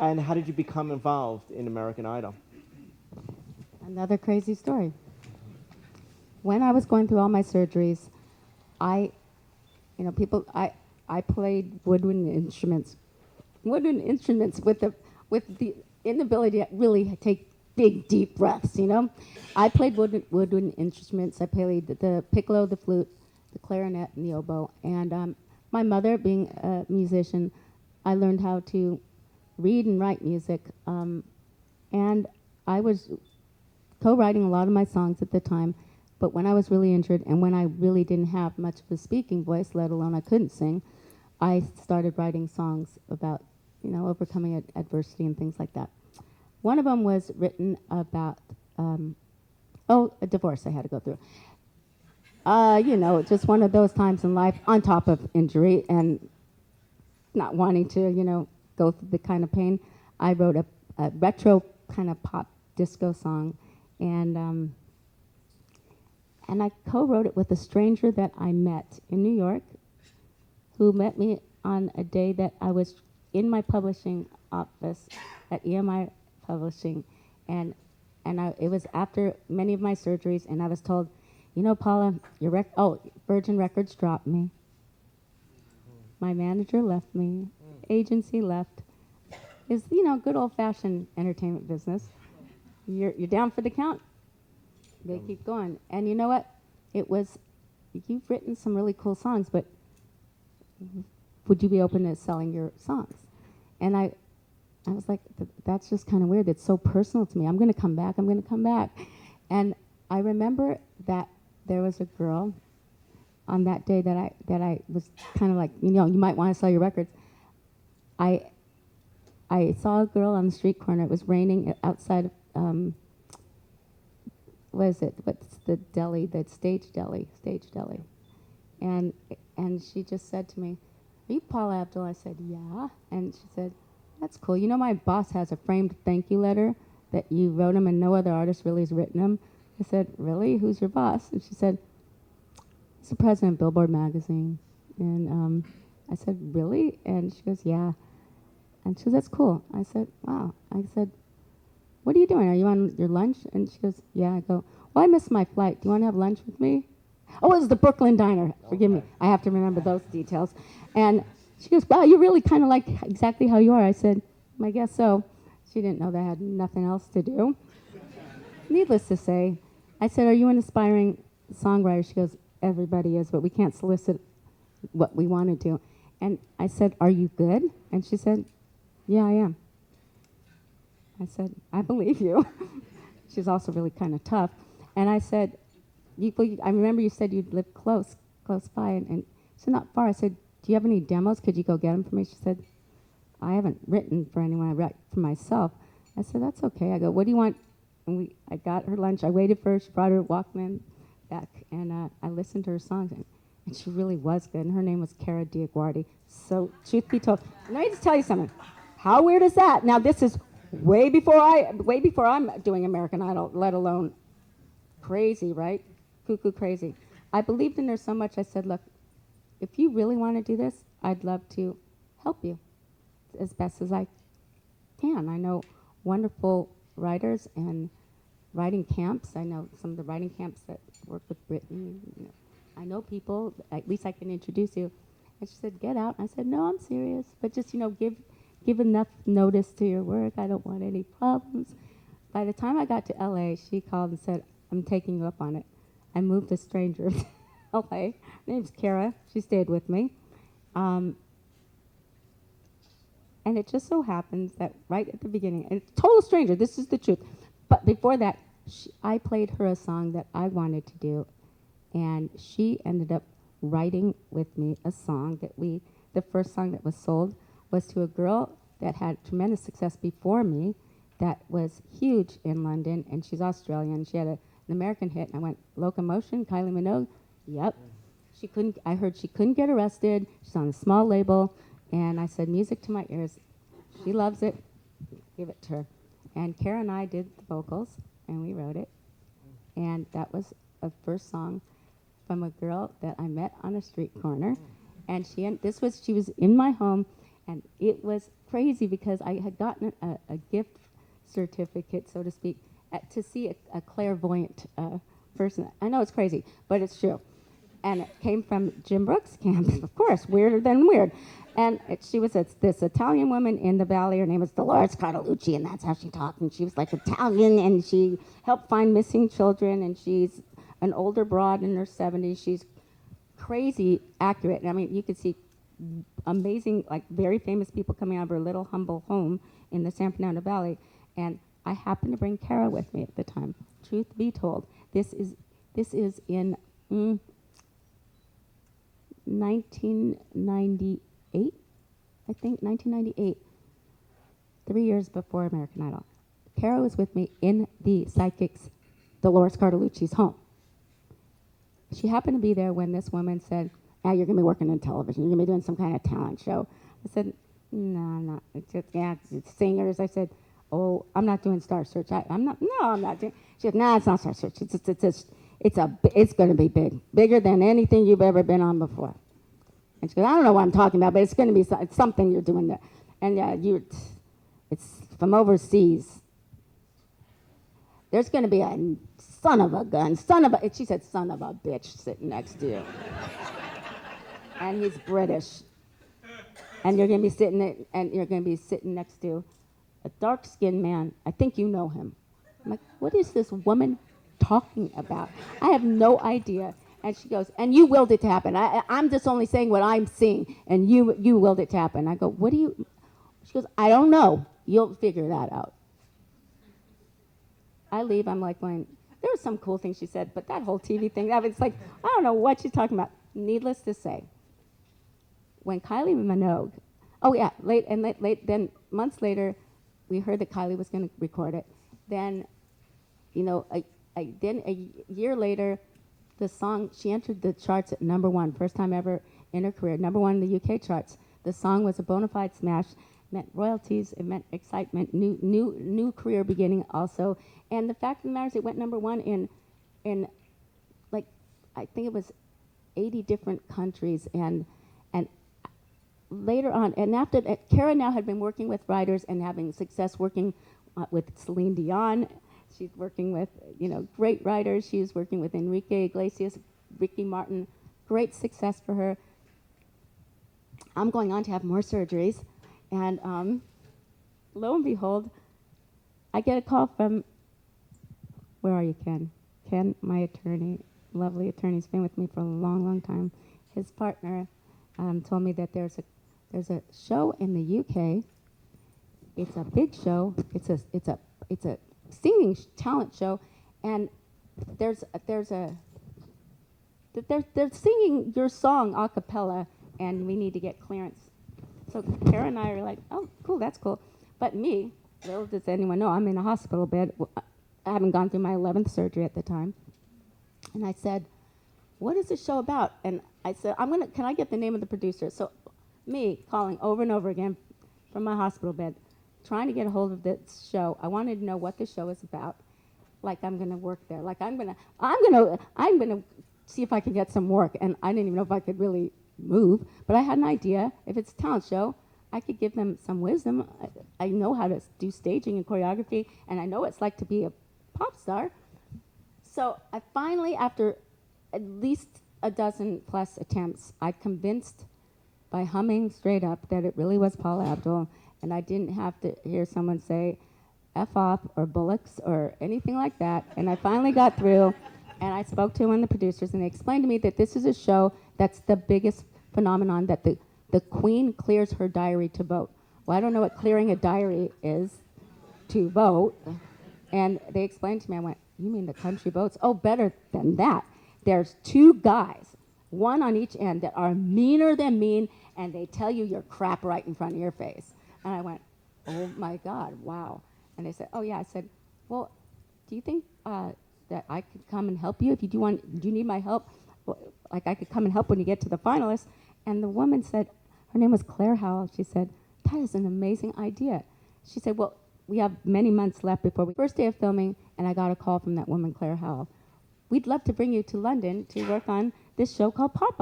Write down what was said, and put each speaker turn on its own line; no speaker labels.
And how did you become involved in American Idol?
Another crazy story. When I was going through all my surgeries, I, I played woodwind instruments with the inability to really take big, deep breaths, you know? I played woodwind instruments. I played the piccolo, the flute, the clarinet, and the oboe. And my mother, being a musician, I learned how to read and write music. And I was co-writing a lot of my songs at the time. But when I was really injured and when I really didn't have much of a speaking voice, let alone I couldn't sing, I started writing songs about, overcoming adversity and things like that. One of them was written about, a divorce I had to go through. Just one of those times in life on top of injury and not wanting to, go through the kind of pain. I wrote a retro kind of pop disco song, and I co-wrote it with a stranger that I met in New York, who met me on a day that I was in my publishing office at EMI Publishing, and it was after many of my surgeries, and I was told, Paula, Virgin Records dropped me. My manager left me. Agency left. It's, good old-fashioned entertainment business. You're down for the count. They keep going. And you know what? You've written some really cool songs, but would you be open to selling your songs? And I was like, that's just kind of weird. It's so personal to me. I'm going to come back. I'm going to come back. And I remember that there was a girl on that day that I was kind of like, you might want to sell your records. I saw a girl on the street corner. It was raining outside of, what is it? What's the deli? The stage deli. And she just said to me, "Are you Paula Abdul?" I said, "Yeah." And she said, "That's cool. My boss has a framed thank you letter that you wrote him and no other artist really has written him." I said, "Really? Who's your boss?" And she said, "He's the president of Billboard magazine." And I said, "Really?" And she goes, "Yeah." And she goes, "That's cool." I said, "Wow." I said, "What are you doing? Are you on your lunch?" And she goes, "Yeah." I go, "Well, I missed my flight. Do you want to have lunch with me?" Oh, it was the Brooklyn Diner. Forgive me. I have to remember those details. And she goes, "Wow, you're really kind of like exactly how you are." I said, "I guess so." She didn't know that I had nothing else to do. Needless to say, I said, "Are you an aspiring songwriter?" She goes, "Everybody is, but we can't solicit what we want to do." And I said, "Are you good?" And she said, "Yeah, I am." I said, "I believe you." She's also really kind of tough. And I said, I remember you said you'd live close by. And she said, "Not far." I said, "Do you have any demos? Could you go get them for me?" She said, "I haven't written for anyone. I write for myself." I said, "That's okay." I go, "What do you want?" And I got her lunch. I waited for her. She brought her Walkman back. And I listened to her songs. And she really was good. And her name was Cara Diaguardi. So, truth be told, let me just tell you something. How weird is that? Now, this is way before I'm doing American Idol, let alone crazy, right? Cuckoo crazy. I believed in her so much, I said, "Look, if you really want to do this, I'd love to help you as best as I can. I know wonderful writers and writing camps. I know some of the writing camps that work with Brittany. I know people, at least I can introduce you." And she said, "Get out." And I said, "No, I'm serious. But just, give enough notice to your work. I don't want any problems." By the time I got to LA, she called and said, "I'm taking you up on it." I moved a stranger to LA. Her name's Kara. She stayed with me. And it just so happens that right at the beginning, and total stranger, this is the truth. But before that, I played her a song that I wanted to do. And she ended up writing with me a song the first song that was sold was to a girl that had tremendous success before me that was huge in London, and she's Australian. She had an American hit, and I went, "Locomotion, Kylie Minogue?" Yep. I heard she couldn't get arrested. She's on a small label, and I said, "Music to my ears." She loves it. Give it to her. And Kara and I did the vocals, and we wrote it. And that was a first song from a girl that I met on a street corner. And she was in my home, And it was crazy because I had gotten a gift certificate, so to speak, to see a clairvoyant person. I know it's crazy, but it's true. And it came from Jim Brooks' camp, of course, weirder than weird. And she was this Italian woman in the valley. Her name was Dolores Cartolucci, and that's how she talked. And she was like Italian, and she helped find missing children. And she's an older broad in her 70s. She's crazy accurate. I mean, you could see amazing, like very famous people coming out of her little humble home in the San Fernando Valley. And I happened to bring Kara with me at the time. Truth be told, this is in 1998, I think, 1998, 3 years before American Idol. Kara was with me in the psychic's Dolores Cartolucci's home. She happened to be there when this woman said, "Ah, you're going to be working in television. You're going to be doing some kind of talent show." I said, "No, I'm not. It's just, yeah, it's singers." I said, "Oh, I'm not doing Star Search. I'm not. No, I'm not doing." She said, "Nah, it's not Star Search. It's going to be bigger than anything you've ever been on before." And she goes, "I don't know what I'm talking about, but it's going to be it's something you're doing there, and it's from overseas. There's going to be a son of a gun, she said, son of a bitch sitting next to you, and he's British, and you're going to be sitting next to a dark-skinned man. I think you know him." I'm like, "What is this woman talking about? I have no idea." And she goes, "And you willed it to happen. I'm just only saying what I'm seeing, and you willed it to happen." I go, "What do you?" She goes, "I don't know. You'll figure that out." I leave. I'm like going, there were some cool things she said, but that whole TV thing, it's like, I don't know what she's talking about. Needless to say, when Kylie Minogue, then months later, we heard that Kylie was going to record it. Then, then a year later, the song, she entered the charts at #1, first time ever in her career, #1 in the UK charts. The song was a bona fide smash, meant royalties, it meant excitement, new career beginning also. And the fact of the matter is it went #1 in like, I think it was 80 different countries. And later on, and after that, Kara now had been working with writers and having success working with Celine Dion. She's working with, great writers. She's working with Enrique Iglesias, Ricky Martin. Great success for her. I'm going on to have more surgeries. And lo and behold, I get a call from, where are you, Ken? Ken, my attorney, lovely attorney, has been with me for a long, long time. His partner told me that there's a show in the UK. It's a big show. It's a singing talent show, and they're singing your song a cappella, and we need to get clearance. So Kara and I are like, "Oh, cool, that's cool." But me, little does anyone know, I'm in a hospital bed. I haven't gone through my 11th surgery at the time. And I said, "What is this show about?" And I said, can I get the name of the producer? So me calling over and over again from my hospital bed, trying to get a hold of this show. I wanted to know what the show is about. Like I'm going to work there. Like I'm going to see if I can get some work. And I didn't even know if I could really move, but I had an idea. If it's a talent show, I could give them some wisdom. I know how to do staging and choreography, and I know what it's like to be a pop star. So I finally, after at least a dozen plus attempts, I convinced by humming straight up that it really was Paula Abdul, and I didn't have to hear someone say F off or bullocks or anything like that. And I finally got through, and I spoke to one of the producers, and they explained to me that this is a show that's the biggest phenomenon, that the queen clears her diary to vote. Well, I don't know what clearing a diary is to vote. And they explained to me, I went, "You mean the country votes?" "Oh, better than that. There's 2 guys, one on each end, that are meaner than mean, and they tell you your crap right in front of your face." And I went, "Oh my God, wow." And they said, "Oh yeah." I said, "Well, do you think that I could come and help you? Do you need my help? Like I could come and help when you get to the finalists?" And the woman said, her name was Claire Howell. She said, "That is an amazing idea." She said, "Well, we have many months left before we first day of filming," and I got a call from that woman, Claire Howell. "We'd love to bring you to London to work on this show called Popeye."